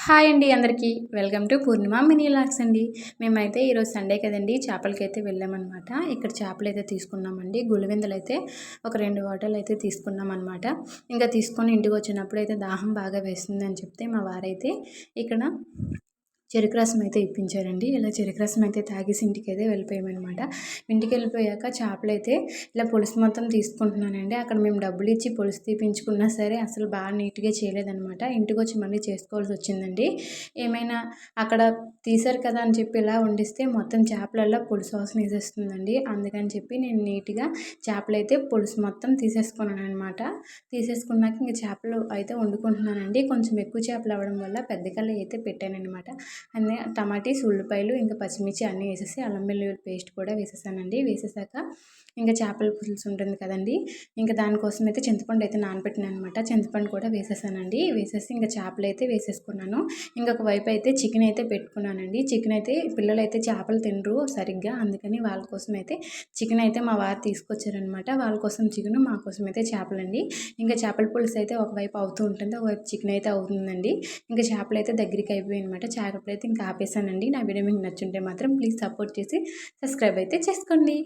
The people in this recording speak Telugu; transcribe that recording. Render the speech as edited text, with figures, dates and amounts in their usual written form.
హాయ్ అండి అందరికీ. Welcome to Purnima mini vlogs అండి. మేమైతే ఈరోజు సండే కదండి, చేపలకైతే వెళ్ళామన్నమాట. ఇక్కడ చేపలైతే తీసుకున్నామండి. గులివెందులైతే ఒక 2 వాటర్లు తీసుకున్నామన్నమాట. ఇంకా తీసుకొని ఇంటికి వచ్చినప్పుడు అయితే దాహం బాగా వేస్తుందని చెప్తే మా వారైతే ఇక్కడ చెరుకు రసం అయితే ఇప్పించారండి. ఇలా చెరుకు రసం అయితే తాగేసి ఇంటికైతే వెళ్ళిపోయామన్నమాట. ఇంటికి వెళ్ళిపోయాక చేపలైతే ఇలా పులుసు మొత్తం తీసుకుంటున్నానండి. అక్కడ మేము డబ్బులు ఇచ్చి పులుసు తీపించుకున్నా సరే అసలు బాగా నీట్గా చేయలేదన్నమాట. ఇంటికి వచ్చి మళ్ళీ చేసుకోవాల్సి వచ్చిందండి. ఏమైనా అక్కడ తీశారు కదా అని చెప్పి ఇలా వండిస్తే మొత్తం చేపలల్లో పులుసు వాసన వేసేస్తుందండి. అందుకని చెప్పి నేను నీట్గా చేపలైతే పులుసు మొత్తం తీసేసుకున్నాను అనమాట. తీసేసుకున్నాక ఇంక చేపలు అయితే వండుకుంటున్నానండి. కొంచెం ఎక్కువ చేపలు అవ్వడం వల్ల పెద్ద కళాయి అయితే పెట్టానన్నమాట. అన్నీ టమాటీస్, ఉల్లిపాయలు, ఇంకా పచ్చిమిర్చి అన్నీ వేసేసి అల్లం వెల్లుల్లి పేస్ట్ కూడా వేసేసానండి. వేసేసాక ఇంకా చేపల పులుసు ఉంటుంది కదండి, ఇంకా దానికోసం అయితే చింతపండు అయితే నానబెట్టినాను అనమాట. చింతపండు కూడా వేసేసానండి. వేసేసి ఇంకా చేపలు అయితే వేసేసుకున్నాను. ఇంకొక వైపు అయితే చికెన్ అయితే పెట్టుకున్నానండి. చికెన్ అయితే పిల్లలు అయితే చేపలు తినరు సరిగ్గా, అందుకని వాళ్ళ కోసం అయితే చికెన్ అయితే మా వారు తీసుకొచ్చారనమాట. వాళ్ళ కోసం చికెన్, మా కోసం అయితే చేపలండి. ఇంకా చేపల పులుసు అయితే ఒకవైపు అవుతూ ఉంటుంది, ఒకవైపు చికెన్ అయితే అవుతుందండి. ఇంకా చేపలు అయితే దగ్గరికి అయిపోయాయి అనమాట. చేపలు అయితే ఇంకా ఆపేసానండి. నా వీడియో మీకు నచ్చుంటే మాత్రం ప్లీజ్ సపోర్ట్ చేసి సబ్స్క్రైబ్ అయితే చేసుకోండి.